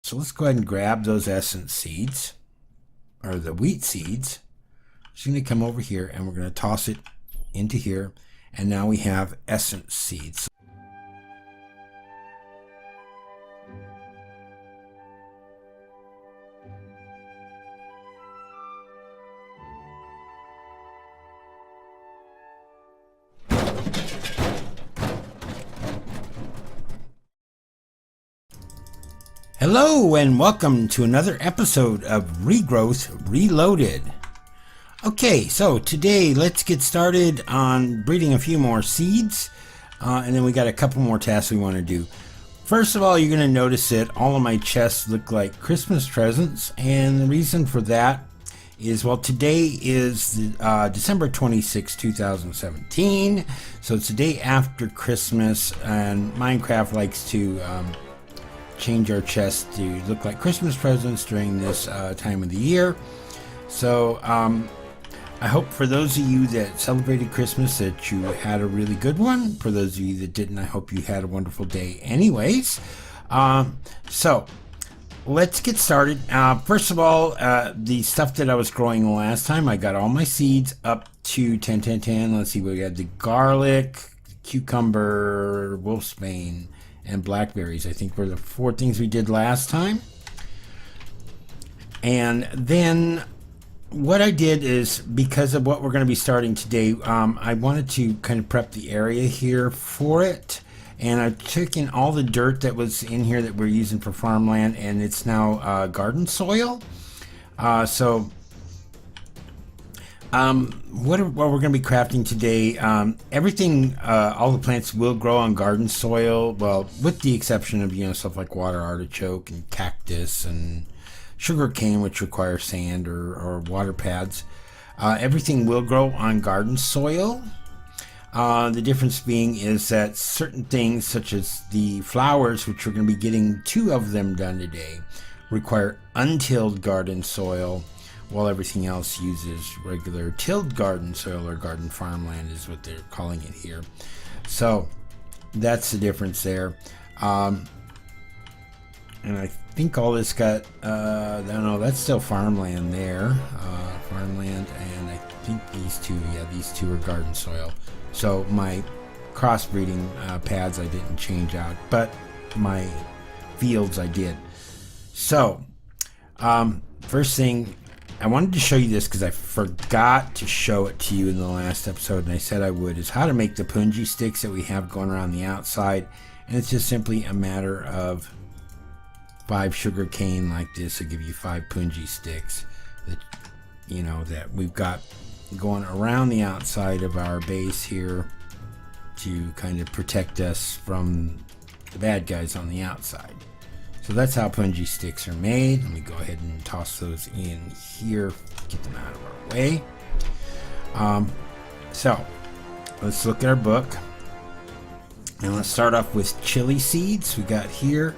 So let's go ahead and grab those essence seeds, or the wheat seeds. Just going to come over here and we're going to toss it into here. And now we have essence seeds. Hello and welcome to another episode of Regrowth Reloaded. Okay, so today let's get started on breeding a few more seeds, and then we got a couple more tasks we want to do. First of all, you're going to notice that all of my chests look like Christmas presents, and the reason for that is, well, today is December 26, 2017, so it's the day after Christmas, and Minecraft likes to change our chests to look like Christmas presents during this time of the year. So I hope for those of you that celebrated Christmas that you had a really good one. For those of you that didn't, I hope you had a wonderful day anyways. So let's get started. First of all, the stuff that I was growing last time, I got all my seeds up to 10, 10, 10. Let's see, we had the garlic, cucumber, wolfsbane, and blackberries. I think were the 4 things we did last time. And then what I did is, because of what we're going to be starting today, I wanted to kind of prep the area here for it, and I took in all the dirt that was in here that we're using for farmland, and it's now garden soil. What we're going to be crafting today, everything, all the plants will grow on garden soil, well, with the exception of, stuff like water artichoke and cactus and sugar cane, which require sand or water pads. Everything will grow on garden soil. The difference being is that certain things, such as the flowers, which we're going to be getting 2 of them done today, require untilled garden soil, while everything else uses regular tilled garden soil, or garden farmland is what they're calling it here. So that's the difference there. And I think all this got, no, that's still farmland there. Farmland, and I think these two are garden soil. So my crossbreeding pads I didn't change out, but my fields I did. So first thing, I wanted to show you this because I forgot to show it to you in the last episode, and I said I would, is how to make the punji sticks that we have going around the outside. And it's just simply a matter of 5 sugar cane like this will give you 5 punji sticks that, that we've got going around the outside of our base here to kind of protect us from the bad guys on the outside. So that's how punji sticks are made. Let me go ahead and toss those in here, get them out of our way. So let's look at our book, and let's start off with chili seeds. We got here,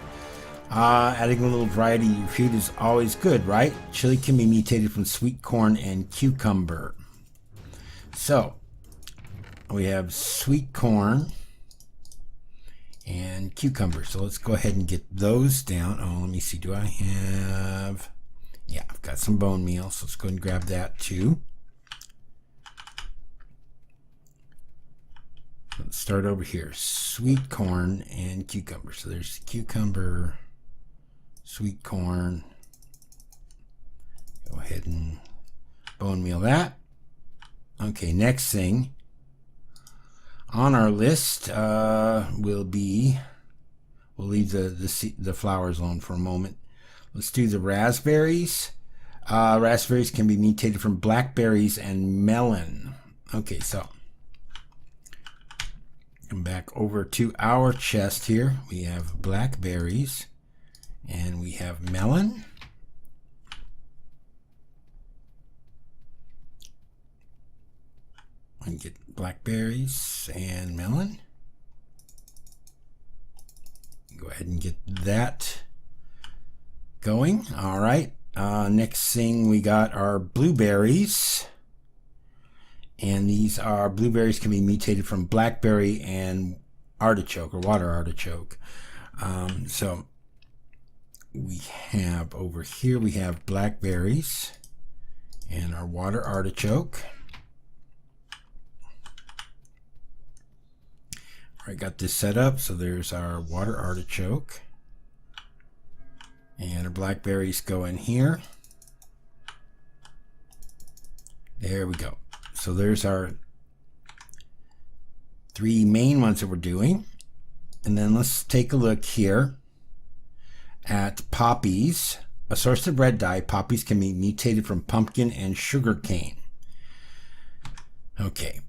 adding a little variety to your food is always good, right? Chili can be mutated from sweet corn and cucumber. So we have sweet corn and cucumber. So let's go ahead and get those down. Oh, let me see. Do I have... Yeah, I've got some bone meal. So let's go ahead and grab that too. Let's start over here. Sweet corn and cucumber. So there's cucumber, sweet corn. Go ahead and bone meal that. Okay, next thing on our list will be, we'll leave the flowers alone for a moment. Let's do the raspberries. Raspberries can be mutated from blackberries and melon. Okay, so come back over to our chest here. We have blackberries and we have melon. I get blackberries and melon. Go ahead and get that going. All right. Next thing we got are blueberries. And these are blueberries can be mutated from blackberry and artichoke or water artichoke. So we have over here, we have blackberries and our water artichoke. I got this set up, so there's our water artichoke. And our blackberries go in here. There we go. So there's our 3 main ones that we're doing. And then let's take a look here at poppies. A source of red dye, poppies can be mutated from pumpkin and sugar cane. Okay.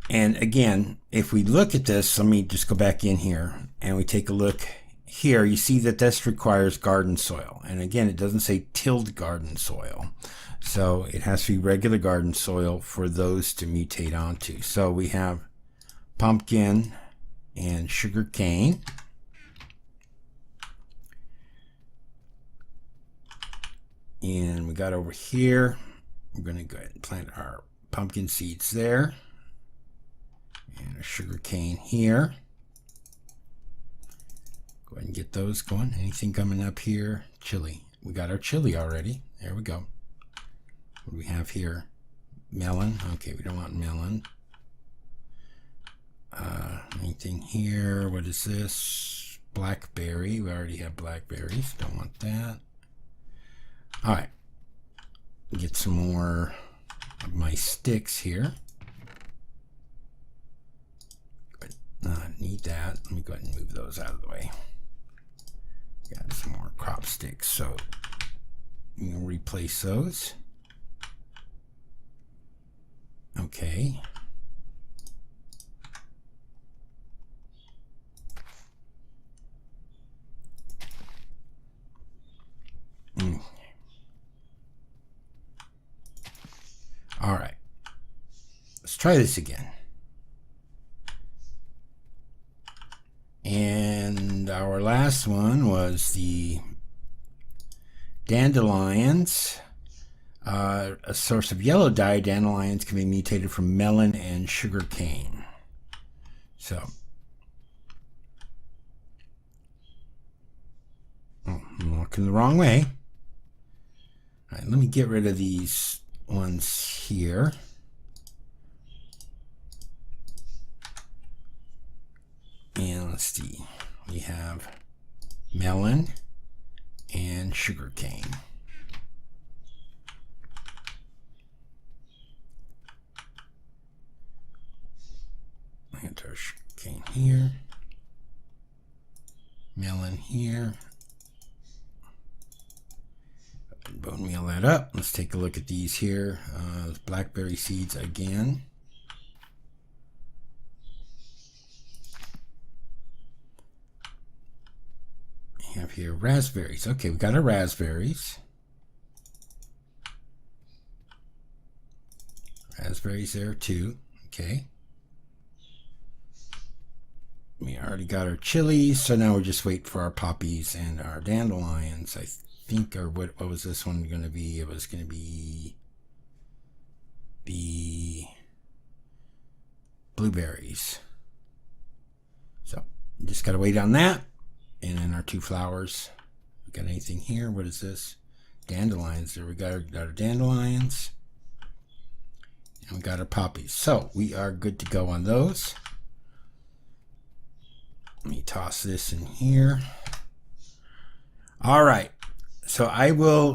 And again, if we look at this, let me just go back in here and we take a look here. You see that this requires garden soil. And again, it doesn't say tilled garden soil. So it has to be regular garden soil for those to mutate onto. So we have pumpkin and sugar cane. And we got over here, we're going to go ahead and plant our pumpkin seeds there. And a sugar cane here. Go ahead and get those going. Anything coming up here? Chili. We got our chili already. There we go. What do we have here? Melon. Okay, we don't want melon. Anything here? What is this? Blackberry. We already have blackberries. Don't want that. All right. Get some more of my sticks here. Need that. Let me go ahead and move those out of the way. Got some more crop sticks, so you can replace those. Okay. All right. Let's try this again. And our last one was the dandelions. A source of yellow dye, dandelions can be mutated from melon and sugar cane. So, I'm looking the wrong way. All right, let me get rid of these ones here. And let's see, we have melon and sugar cane. And our sugar cane here, melon here. Bone meal that up. Let's take a look at these here. Blackberry seeds again. We have here raspberries. Okay, we got our raspberries. Raspberries there too. Okay. We already got our chilies, so now we're just waiting for our poppies and our dandelions. I think, or what was this one going to be? It was going to be the blueberries. So just got to wait on that. And then our 2 flowers. We got anything here? What is this? Dandelions. There we got our dandelions. And we got our poppies. So we are good to go on those. Let me toss this in here. All right. So I will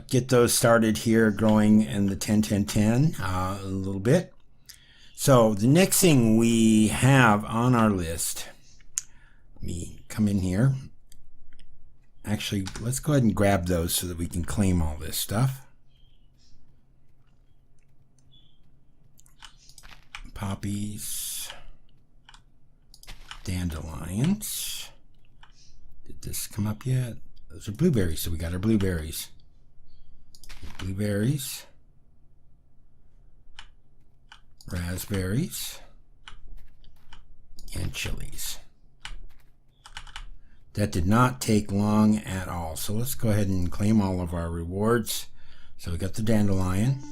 get those started here growing in the 10-10-10 a little bit. So the next thing we have on our list, let me come in here. Actually, let's go ahead and grab those so that we can claim all this stuff. Poppies, dandelions. Did this come up yet? Those are blueberries, so we got our blueberries. Blueberries, raspberries, and chilies. That did not take long at all. So let's go ahead and claim all of our rewards. So we got the dandelion.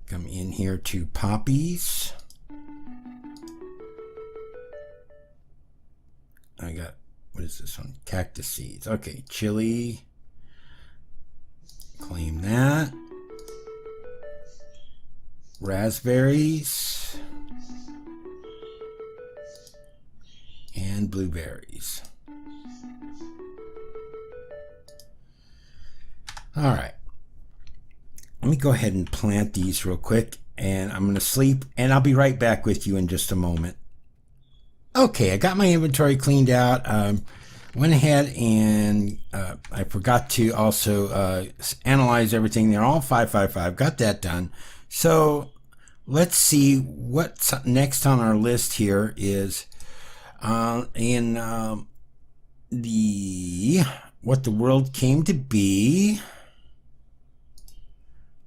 Come in here to poppies. I got, what is this one? Cactus seeds. Okay, chili. Claim that. Raspberries. And blueberries. All right. Let me go ahead and plant these real quick, and I'm going to sleep, and I'll be right back with you in just a moment. Okay, I got my inventory cleaned out. Went ahead and I forgot to also analyze everything. They're all 555. Got that done. So let's see what's next on our list here is in the what the world came to be.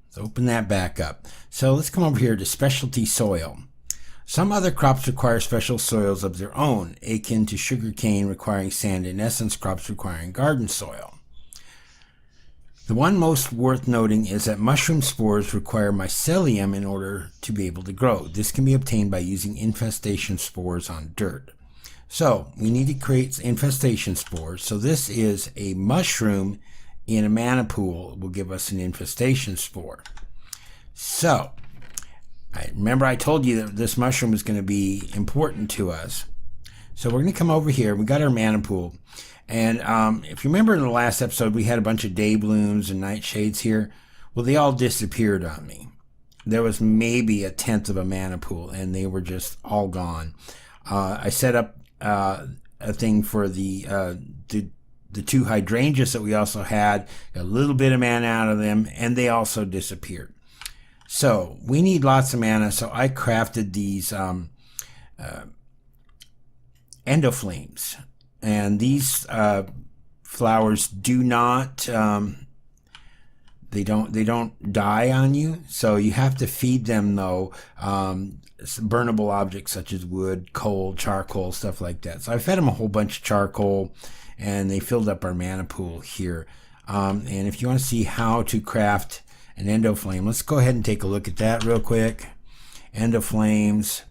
Let's open that back up. So let's come over here to specialty soil. Some other crops require special soils of their own, akin to sugarcane requiring sand and essence crops requiring garden soil. The one most worth noting is that mushroom spores require mycelium in order to be able to grow. This can be obtained by using infestation spores on dirt. So we need to create infestation spores. So this is a mushroom in a mana pool. It will give us an infestation spore. So remember I told you that this mushroom is going to be important to us. So we're going to come over here. We got our mana pool. And if you remember in the last episode, we had a bunch of day blooms and nightshades here. Well, they all disappeared on me. There was maybe 1/10 of a mana pool, and they were just all gone. I set up a thing for the 2 hydrangeas that we also had, a little bit of mana out of them, and they also disappeared. So we need lots of mana, so I crafted these endoflames, and these flowers do not they don't die on you, so you have to feed them though burnable objects such as wood, coal, charcoal, stuff like that. So I fed them a whole bunch of charcoal, and they filled up our mana pool here. And if you want to see how to craft an endoflame, let's go ahead and take a look at that real quick. Endoflames.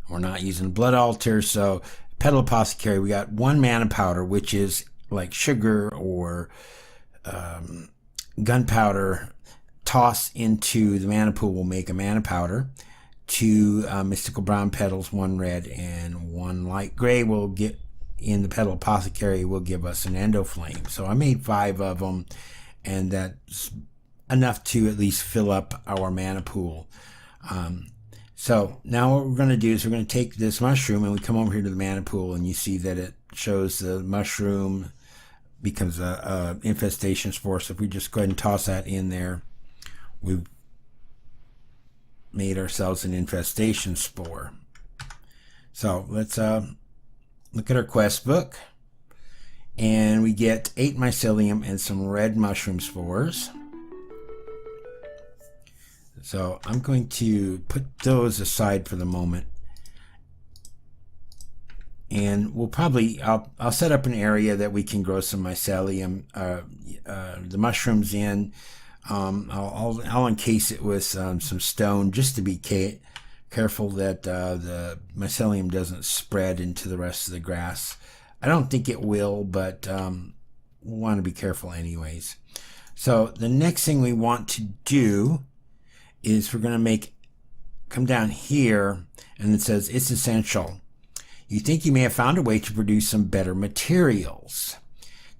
We're not using blood altar, so petal apothecary, we got 1 mana powder, which is like sugar or gunpowder. Toss into the mana pool will make a mana powder. 2 mystical brown petals, 1 red and 1 light gray will get in the petal apothecary will give us an endoflame. So I made 5 of them, and that's enough to at least fill up our mana pool. So now what we're going to do is we're going to take this mushroom, and we come over here to the mana pool, and you see that it shows the mushroom becomes a infestation spore. So if we just go ahead and toss that in there, we've made ourselves an infestation spore. So let's look at our quest book, and we get 8 mycelium and some red mushroom spores. So I'm going to put those aside for the moment, and we'll probably I'll set up an area that we can grow some mycelium, the mushrooms in. I'll encase it with some stone just to be careful that the mycelium doesn't spread into the rest of the grass. I don't think it will, but we'll want to be careful anyways. So the next thing we want to do is we're going to come down here, and it says it's essential. You think you may have found a way to produce some better materials.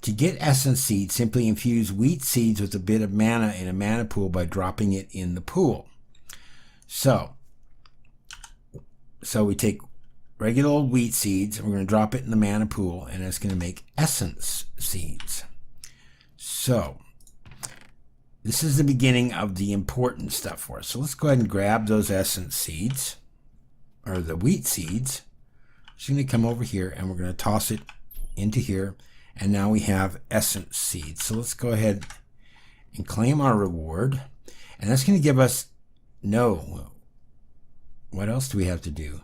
To get essence seeds, simply infuse wheat seeds with a bit of mana in a mana pool by dropping it in the pool. So we take regular old wheat seeds, and we're going to drop it in the mana pool, and it's going to make essence seeds. So this is the beginning of the important stuff for us. So let's go ahead and grab those essence seeds, or the wheat seeds. Just going to come over here, and we're going to toss it into here, and now we have essence seeds. So let's go ahead and claim our reward, and that's going to give us what else do we have to do?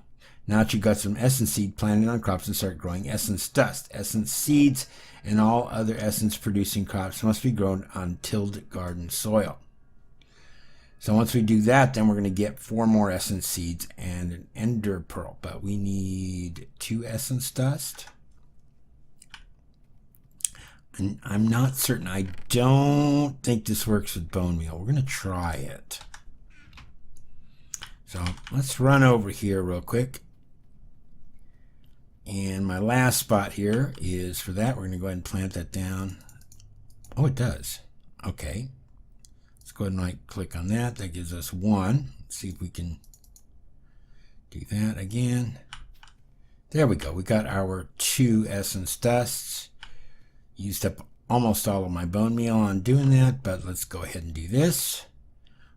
Now that you've got some essence seed planted on crops, and start growing essence dust. Essence seeds and all other essence producing crops must be grown on tilled garden soil. So once we do that, then we're going to get 4 more essence seeds and an ender pearl. But we need 2 essence dust. And I'm not certain. I don't think this works with bone meal. We're going to try it. So let's run over here real quick. And my last spot here is for that. We're going to go ahead and plant that down. Oh, it does. Okay. Let's go ahead and right click on that. That gives us 1. Let's see if we can do that again. There we go. We got our 2 essence dusts. Used up almost all of my bone meal on doing that, but let's go ahead and do this.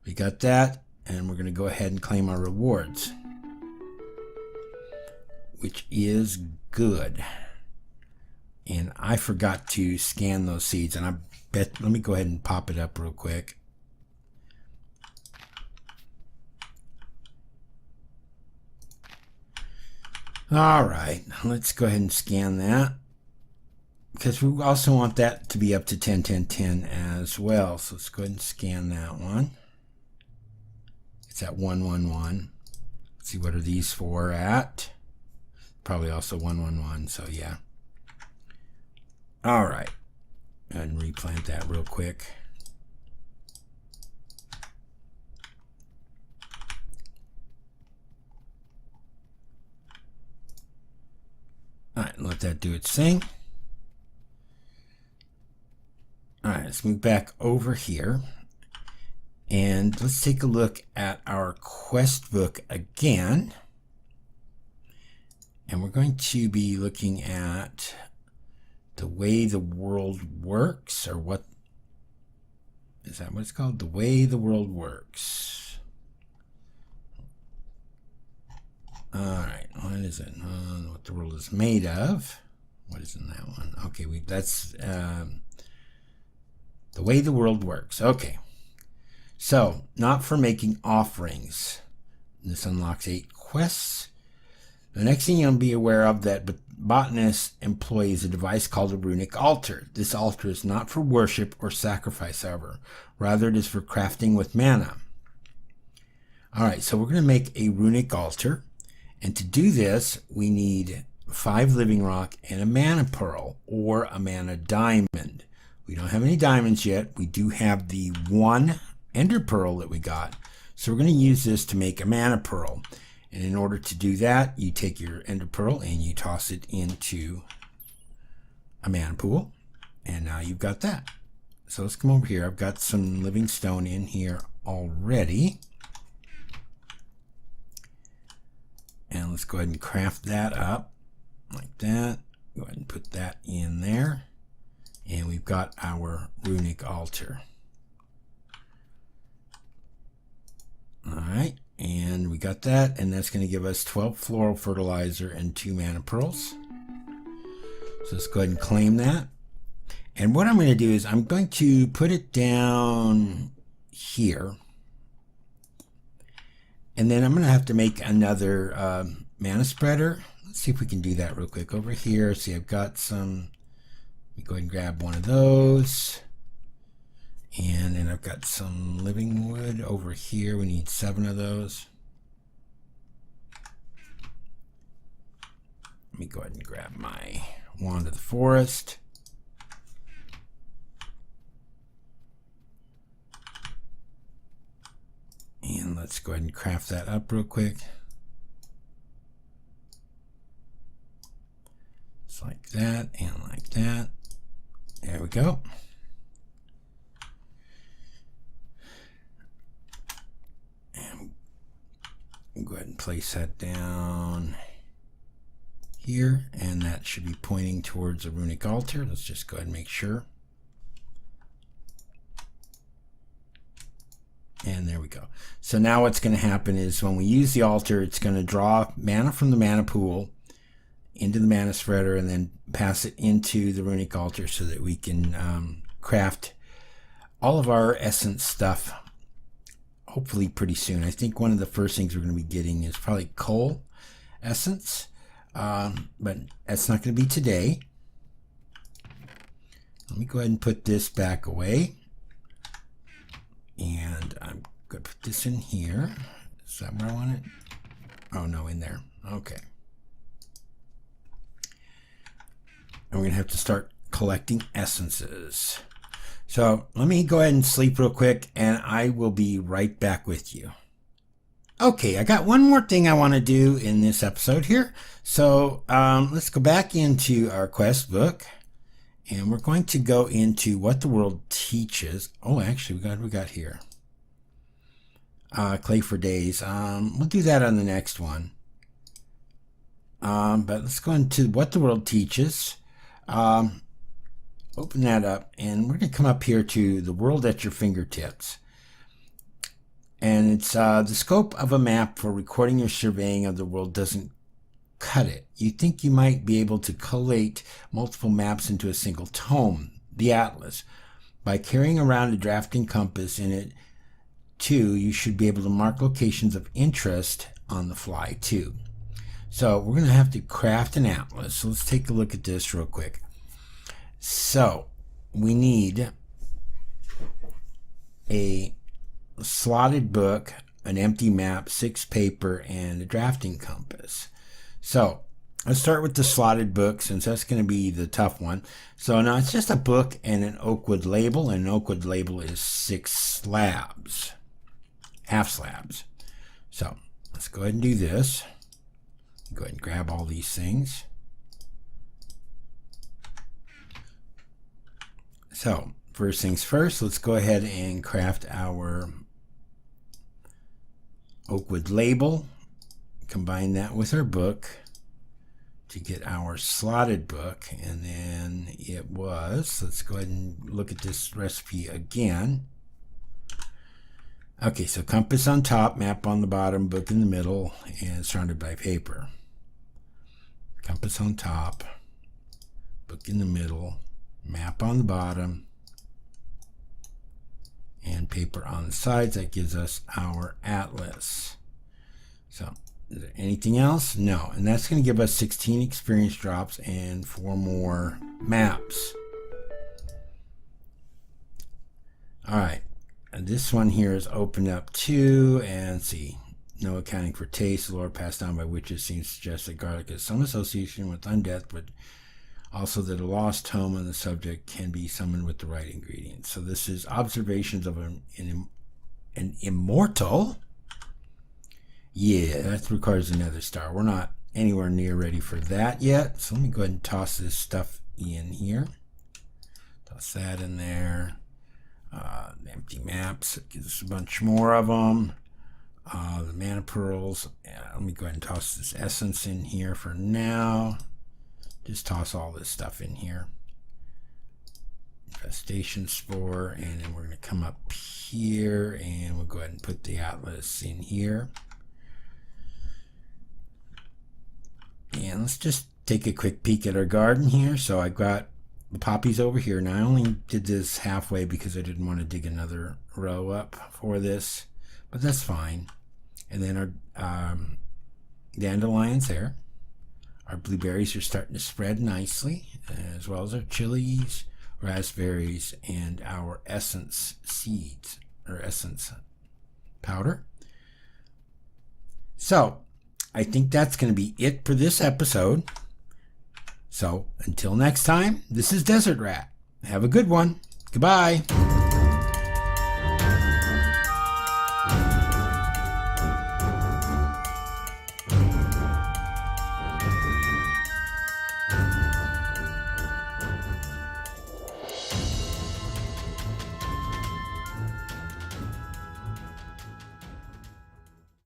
We got that, and we're going to go ahead and claim our rewards, which is good. And I forgot to scan those seeds, and I bet, let me go ahead and pop it up real quick. All right, let's go ahead and scan that, because we also want that to be up to 10, 10, 10 as well. So let's go ahead and scan that one. It's at 1, 1, 1. Let's see, what are these 4 at? Probably also 1, 1, 1. So yeah. All right. Go ahead and replant that real quick. All right, let that do its thing. All right, let's move back over here. And let's take a look at our quest book again. And we're going to be looking at the way the world works, or what is that what it's called? The way the world works. All right, what is it? What the world is made of. What is in that one? Okay, that's the way the world works. Okay. So, not for making offerings. This unlocks 8 quests. The next thing you'll be aware of that botanist employs a device called a runic altar. This altar is not for worship or sacrifice, however. Rather, it is for crafting with mana. Alright, so we're going to make a runic altar. And to do this, we need 5 living rock and a mana pearl, or a mana diamond. We don't have any diamonds yet. We do have the 1 ender pearl that we got. So we're going to use this to make a mana pearl. And in order to do that, you take your ender pearl and you toss it into a mana pool. And now you've got that. So let's come over here. I've got some living stone in here already. And let's go ahead and craft that up like that. Go ahead and put that in there. And we've got our runic altar. All right, and we got that, and that's going to give us 12 floral fertilizer and 2 mana pearls. So let's go ahead and claim that. And what I'm going to do is I'm going to put it down here. And then I'm going to have to make another mana spreader. Let's see if we can do that real quick. Over here, see, I've got some. Let me go ahead and grab one of those. And then I've got some living wood over here. We need 7 of those. Let me go ahead and grab my wand of the forest. And let's go ahead and craft that up real quick. Just like that and like that. There we go. And we'll go ahead and place that down here, and that should be pointing towards a runic altar. Let's just go ahead and make sure. And there we go. So now what's going to happen is when we use the altar, it's going to draw mana from the mana pool into the mana spreader and then pass it into the runic altar so that we can craft all of our essence stuff hopefully pretty soon. I think one of the first things we're going to be getting is probably coal essence, but that's not going to be today. Let me go ahead and put this back away. And I'm Go put this in here. Is that where I want it? Oh no, in there. Okay. And we're going to have to start collecting essences. So let me go ahead and sleep real quick, and I will be right back with you. Okay, I got one more thing I want to do in this episode here. So let's go back into our quest book, and we're going to go into what the world teaches. Oh, actually, we got here. Clay for days. We'll do that on the next one. But let's go into what the world teaches. Open that up, and we're going to come up here to the world at your fingertips. And it's the scope of a map for recording your surveying of the world doesn't cut it. You think you might be able to collate multiple maps into a single tome, the Atlas. By carrying around a drafting compass in it, too, you should be able to mark locations of interest on the fly, too. So we're going to have to craft an atlas. So let's take a look at this real quick. So we need a slotted book, an empty map, 6 paper, and a drafting compass. So let's start with the slotted book, since that's going to be the tough one. So now it's just a book and an oak wood label, and an oak wood label is 6 slabs, half slabs. So let's go ahead and do this. Go ahead and grab all these things. So first things first, let's go ahead and craft our oak wood label. Combine that with our book to get our slotted book. And then it was, let's go ahead and look at this recipe again. Okay, so compass on top, map on the bottom, book in the middle, and surrounded by paper. Compass on top, book in the middle, map on the bottom, and paper on the sides. That gives us our atlas. So is there anything else? No. And that's going to give us 16 experience drops and 4 more maps. All right. And this one here is opened up too, and see. No accounting for taste. The lore passed down by witches seems to suggest that garlic has some association with undeath, but also that a lost tome on the subject can be summoned with the right ingredients. So this is observations of an immortal. Yeah, that requires another star. We're not anywhere near ready for that yet. So let me go ahead and toss this stuff in here. Toss that in there. Empty maps. It gives us a bunch more of them. The mana pearls. Let me go ahead and toss this essence in here for now. Just toss all this stuff in here. Infestation spore, and then we're going to come up here and we'll go ahead and put the atlas in here. And let's just take a quick peek at our garden here. So I got the poppies over here. Now I only did this halfway because I didn't want to dig another row up for this, but that's fine. And then our dandelions there. Our blueberries are starting to spread nicely, as well as our chilies, raspberries, and our essence seeds, or essence powder. So I think that's going to be it for this episode. So until next time, this is Desert Rat. Have a good one. Goodbye.